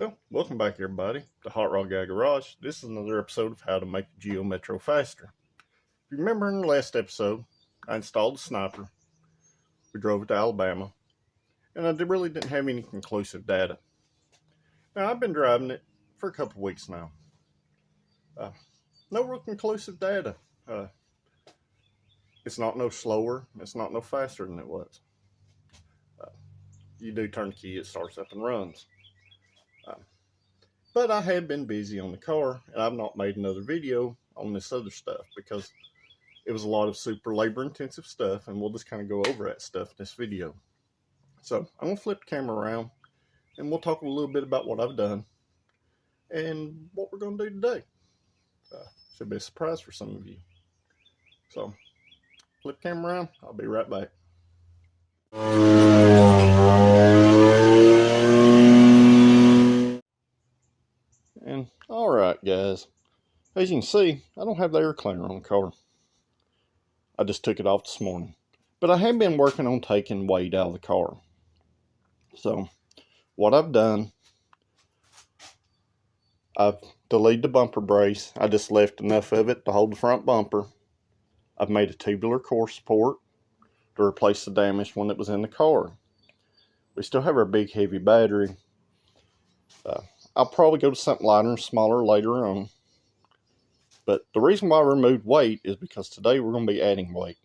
Well, welcome back everybody to Hot Rod Guy Garage. This is another episode of how to make the Geo Metro Faster. If you remember in the last episode, I installed the sniper, we drove it to Alabama, and I really didn't have any conclusive data. Now I've been driving it for a couple of weeks now. No real conclusive data. It's not no slower, it's not no faster than it was. You do turn the key, it starts up and runs. But I have been busy on the car, and I've not made another video on this other stuff because it was a lot of super labor intensive stuff, and we'll just kind of go over that stuff in this video. So I'm going to flip the camera around and we'll talk a little bit about what I've done and what we're going to do today. Should be a surprise for some of you. So flip the camera around, I'll be right back. And alright guys, as you can see, I don't have the air cleaner on the car. I just took it off this morning. But I have been working on taking weight out of the car. So what I've done, I've deleted the bumper brace. I just left enough of it to hold the front bumper. I've made a tubular core support to replace the damaged one that was in the car. We still have our big heavy battery. I'll probably go to something lighter and smaller later on. But the reason why I removed weight is because today we're going to be adding weight.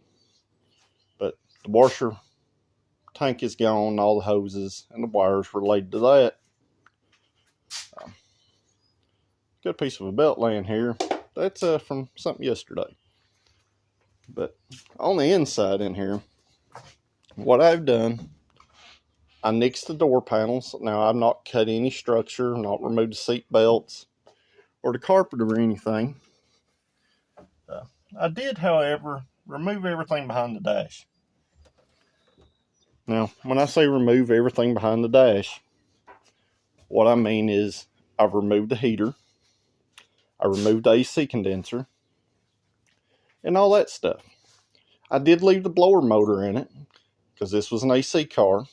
But the washer tank is gone, all the hoses and the wires related to that. Got a piece of a belt laying here. That's from something yesterday. But on the inside in here, what I've done, I nixed the door panels. Now I've not cut any structure, not removed the seat belts or the carpet or anything. I did, however, remove everything behind the dash. Now, when I say remove everything behind the dash, what I mean is I've removed the heater, I removed the AC condenser, and all that stuff. I did leave the blower motor in it because this was an AC car.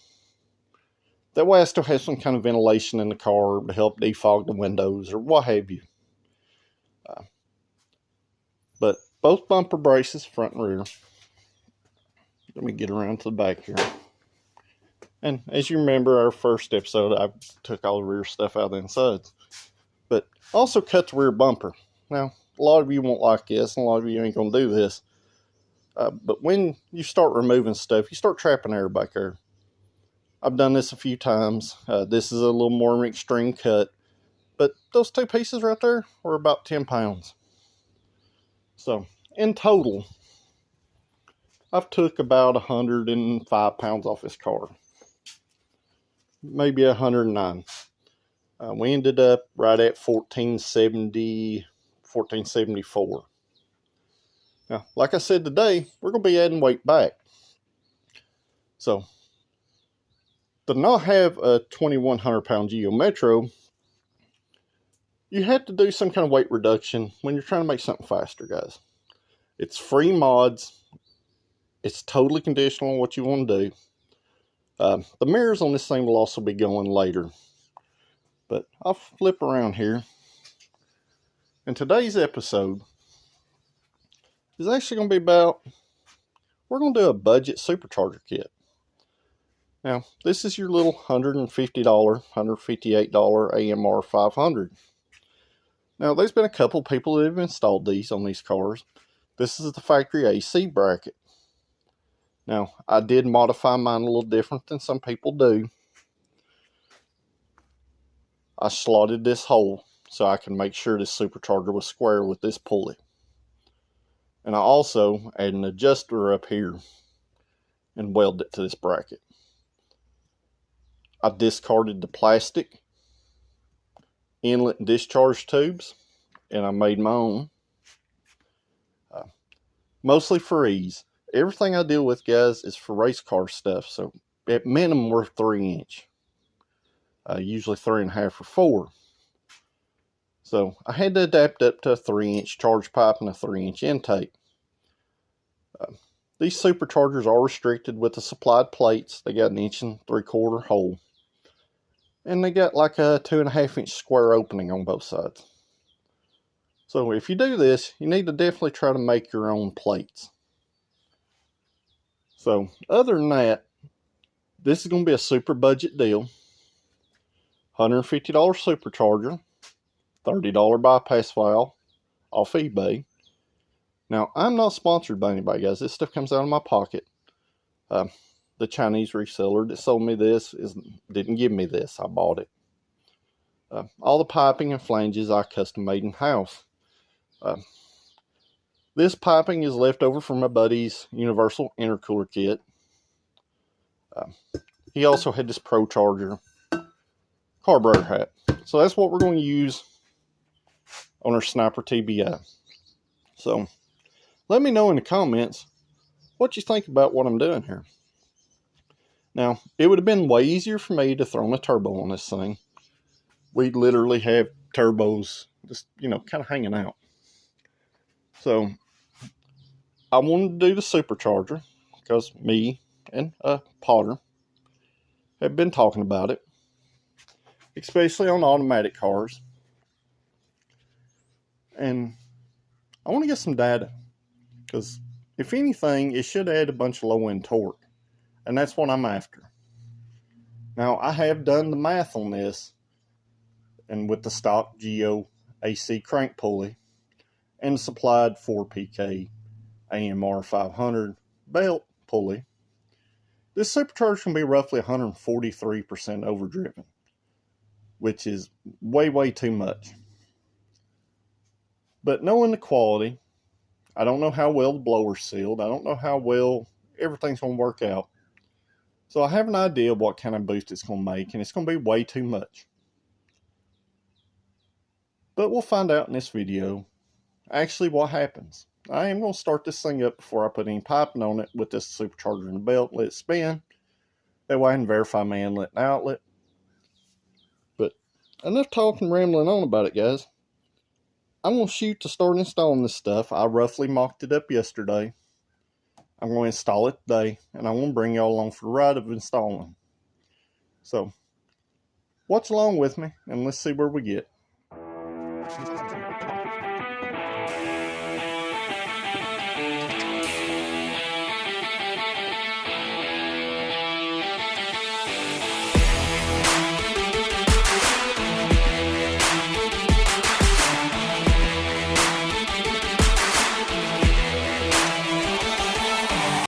That way I still have some kind of ventilation in the car to help defog the windows or what have you. But both bumper braces, front and rear. Let me get around to the back here. And as you remember, our first episode, I took all the rear stuff out of the insides. But also cut the rear bumper. Now, a lot of you won't like this, and a lot of you ain't going to do this. But when you start removing stuff, you start trapping air back there. I've done this a few times. This is a little more of an extreme cut. But those two pieces right there were about 10 pounds. So, in total, I've took about 105 pounds off this car. Maybe 109. We ended up right at 1470, 1474. Now, like I said today, we're going to be adding weight back. So, to not have a 2100 pound Geo Metro, you have to do some kind of weight reduction when you're trying to make something faster, guys. It's free mods. It's totally conditional on what you want to do. The mirrors on this thing will also be going later. But I'll flip around here. And today's episode is actually going to be about, we're going to do a budget supercharger kit. Now, this is your little $150, $158 AMR500. Now, there's been a couple people that have installed these on these cars. This is the factory AC bracket. Now, I did modify mine a little different than some people do. I slotted this hole so I can make sure this supercharger was square with this pulley. And I also added an adjuster up here and welded it to this bracket. I discarded the plastic inlet and discharge tubes, and I made my own. Mostly for ease. Everything I deal with, guys, is for race car stuff, so at minimum we're 3-inch. Usually 3.5 or 4. So I had to adapt up to a 3-inch charge pipe and a 3-inch intake. These superchargers are restricted with the supplied plates. They got an 1 3/4 hole. and they got like a 2.5-inch square opening on both sides. So if you do this, you need to definitely try to make your own plates. So other than that, this is going to be a super budget deal. $150 supercharger, $30 bypass valve off eBay. Now, I'm not sponsored by anybody, guys. This stuff comes out of my pocket. The Chinese reseller that sold me this didn't give me this. I bought it. All the piping and flanges I custom made in-house. This piping is left over from my buddy's universal intercooler kit. He also had this Supercharger carburetor hat. So that's what we're going to use on our Sniper TBI. So let me know in the comments what you think about what I'm doing here. Now, it would have been way easier for me to throw a turbo on this thing. We literally have turbos just, kind of hanging out. So I wanted to do the Supercharger because me and Potter have been talking about it, especially on automatic cars. And I want to get some data because if anything, it should add a bunch of low-end torque. And that's what I'm after. Now, I have done the math on this, and with the stock Geo AC crank pulley and supplied 4PK AMR500 belt pulley, this supercharger can be roughly 143% overdriven, which is way too much. But knowing the quality, I don't know how well the blower's sealed. I don't know how well everything's going to work out. So I have an idea of what kind of boost it's going to make, and it's going to be way too much. But we'll find out in this video actually what happens. I am going to start this thing up before I put any piping on it with this supercharger in the belt, let it spin. That way I can verify my inlet and outlet. But enough talking, rambling on about it, guys. I'm going to shoot to start installing this stuff. I roughly mocked it up yesterday. I'm going to install it today, and I want to bring y'all along for the ride of installing. So, watch along with me, and let's see where we get.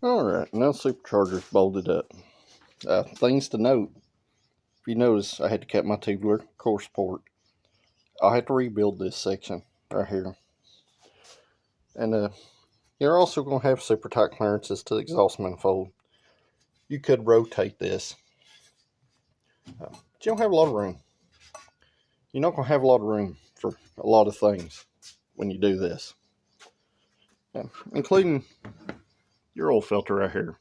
Alright, now Supercharger's bolted up. Things to note. If you notice, I had to cut my tubular core support. I'll have to rebuild this section right here. And you're also going to have super tight clearances to the exhaust manifold. You could rotate this. But you don't have a lot of room. You're not going to have a lot of room for a lot of things when you do this. Including your oil filter right here.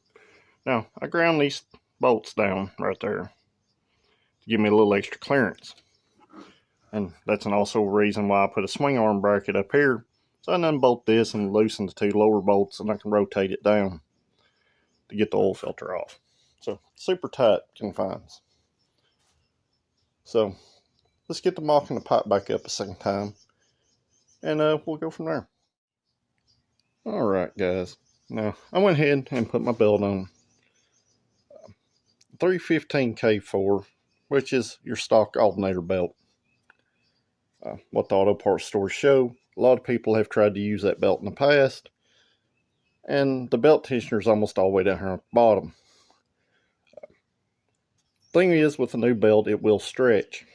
Now, I ground these bolts down right there to give me a little extra clearance. And that's also a reason why I put a swing arm bracket up here. So I can unbolt this and loosen the two lower bolts, and I can rotate it down to get the oil filter off. So, super tight confines. So, let's get the mock and the pipe back up a second time, and we'll go from there. Alright, guys. Now, I went ahead and put my belt on. 315K4, which is your stock alternator belt. What the auto parts stores show, a lot of people have tried to use that belt in the past, and the belt tensioner is almost all the way down here at the bottom. Thing is, with a new belt, it will stretch.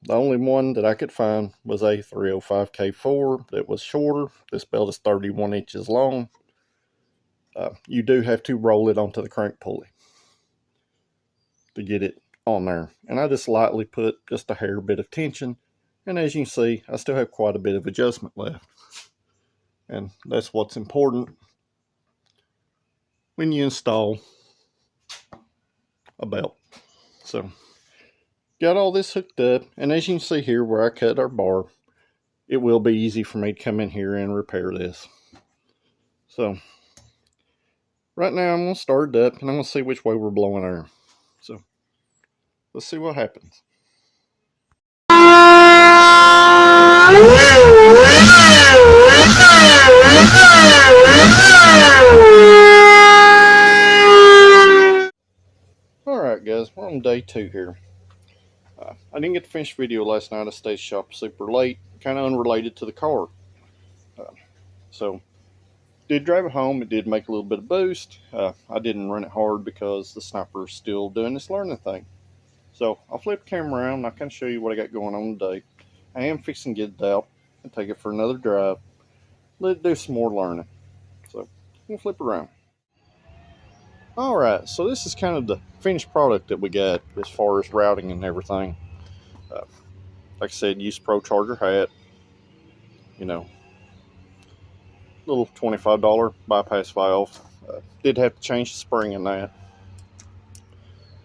The only one that I could find was a 305K4 that was shorter. This belt is 31 inches long. You do have to roll it onto the crank pulley to get it on there. And I just lightly put just a hair bit of tension. And as you can see, I still have quite a bit of adjustment left. And that's what's important when you install a belt. So, got all this hooked up, and as you can see here where I cut our bar, it will be easy for me to come in here and repair this. So, right now I'm going to start it up, and I'm going to see which way we're blowing air. So, let's see what happens. Alright guys, we're on day 2 here. I didn't get to finish the video last night. I stayed shop super late, kind of unrelated to the car. So, did drive it home. It did make a little bit of boost. I didn't run it hard because the sniper is still doing this learning thing. So, I'll flip the camera around and I'll kind of show you what I got going on today. I am fixing to get it out and take it for another drive. Let it do some more learning. So, we'll flip around. Alright, so this is kind of the finished product that we got as far as routing and everything. Like I said, use Supercharger hat. You know, little $25 bypass valve. Did have to change the spring in that.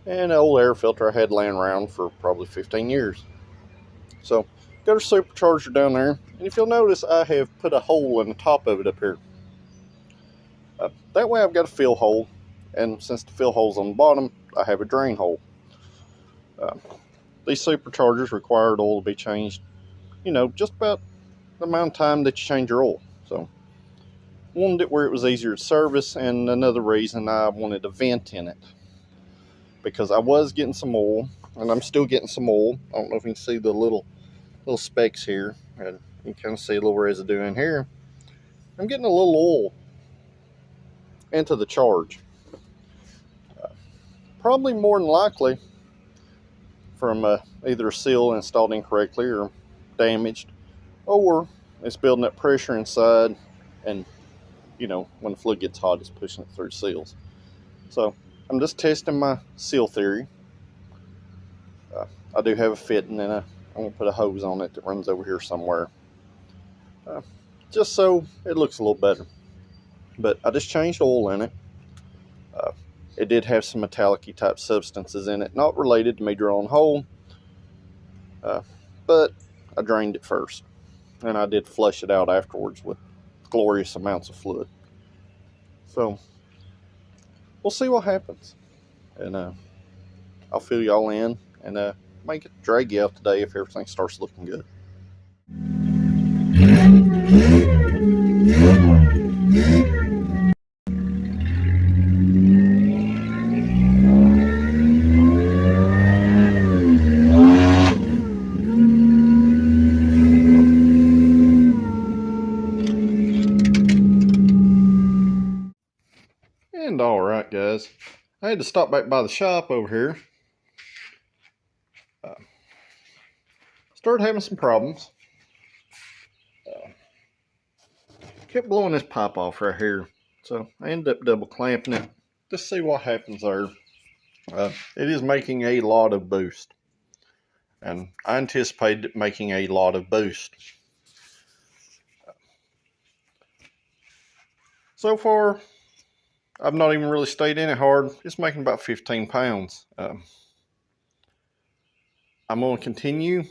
And an old air filter I had laying around for probably 15 years. So, got a Supercharger down there. And if you'll notice, I have put a hole in the top of it up here. That way I've got a fill hole. And since the fill hole's on the bottom, I have a drain hole. These Superchargers required oil to be changed, you know, just about the amount of time that you change your oil. So, wanted it where it was easier to service, and another reason I wanted a vent in it. Because I was getting some oil, and I'm still getting some oil. I don't know if you can see the little specks here, and you can kind of see a little residue in here. I'm getting a little oil into the charge. Probably more than likely from either a seal installed incorrectly or damaged, or it's building up pressure inside, and you know, when the fluid gets hot, it's pushing it through seals. So I'm just testing my seal theory. I do have a fitting, and I'm going to put a hose on it that runs over here somewhere, just so it looks a little better. But I just changed oil in it. It did have some metallic-y type substances in it, not related to me drilling a hole, but I drained it first, and I did flush it out afterwards with glorious amounts of fluid. So we'll see what happens, and I'll fill y'all in and make it drag you out today if everything starts looking good. And alright guys, I had to stop back by the shop over here. Started having some problems. Kept blowing this pipe off right here, so I ended up double clamping it. Just see what happens there. It is making a lot of boost, and I anticipated it making a lot of boost. So far, I've not even really stayed in it hard. It's making about 15 pounds. I'm going to continue.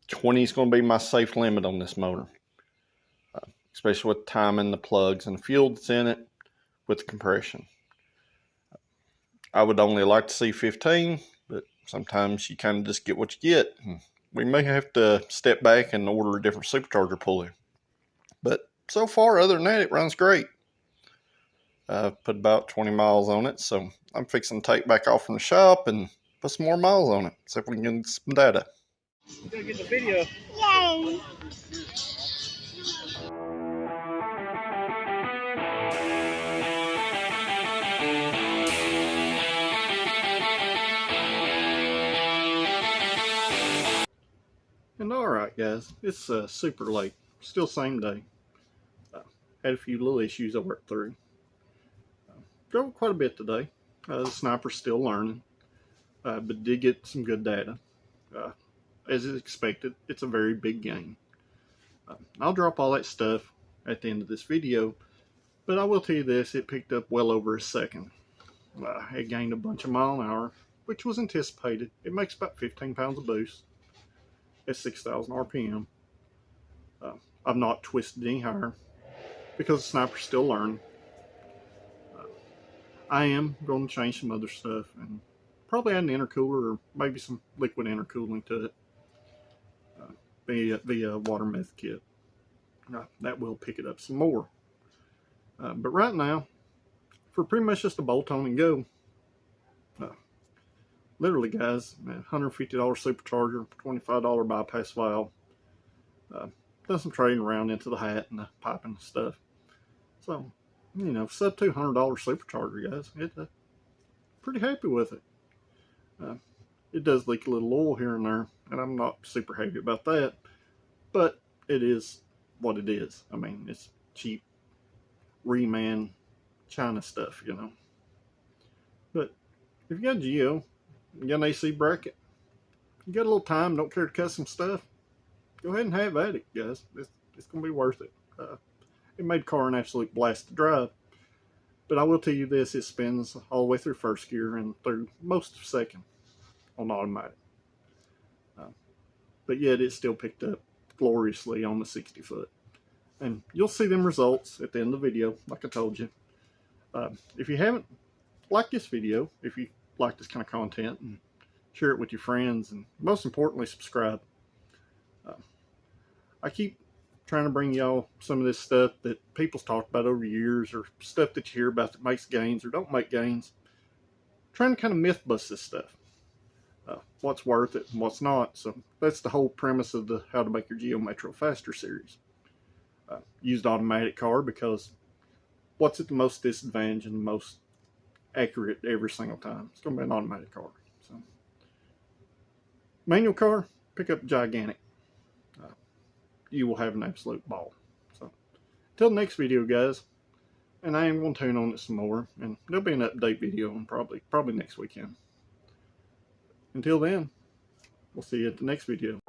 20 is going to be my safe limit on this motor, especially with timing the plugs and the fuel that's in it with the compression. I would only like to see 15, but sometimes you kind of just get what you get. We may have to step back and order a different supercharger pulley. But so far, other than that, it runs great. Put about 20 miles on it, so I'm fixing to take back off from the shop and put some more miles on it, see if we can get some data. Gonna get the video. Yay! And alright guys, it's super late, still same day. Had a few little issues I worked through. Drove quite a bit today. The sniper's still learning, but did get some good data. As expected, it's a very big game. I'll drop all that stuff at the end of this video, but I will tell you this, it picked up well over a second. It gained a bunch of mile an hour, which was anticipated. It makes about 15 pounds of boost at 6,000 RPM. I've not twisted any higher because the sniper's still learning. I am going to change some other stuff, and probably add an intercooler or maybe some liquid intercooling to it via water meth kit. That will pick it up some more. But right now, for pretty much just a bolt on and go, literally guys, $150 supercharger, $25 bypass valve, done some trading around into the hat and the piping and stuff. So, you know, sub $200 supercharger, guys. Pretty happy with it. It does leak a little oil here and there, and I'm not super happy about that, but it is what it is. I mean, it's cheap reman China stuff, you know. But if you got Geo, you got an AC bracket, you got a little time, don't care to custom stuff, go ahead and have at it, guys. It's going to be worth it. It made the car an absolute blast to drive. But I will tell you this, it spins all the way through first gear and through most of second on automatic. But yet it still picked up gloriously on the 60 foot. And you'll see them results at the end of the video, like I told you. If you haven't, like this video, if you like this kind of content, and share it with your friends, and most importantly, subscribe. I keep trying to bring y'all some of this stuff that people's talked about over years, or stuff that you hear about that makes gains or don't make gains. Trying to kind of myth bust this stuff. What's worth it and what's not. So that's the whole premise of the How to Make Your Geo Metro Faster series. Used automatic car because what's at the most disadvantage and the most accurate every single time? It's going to be an automatic car. So manual car, pick up gigantic. You will have an absolute ball. So until the next video, guys, and I am going to tune on it some more, and there'll be an update video on probably next weekend. Until then, we'll see you at the next video.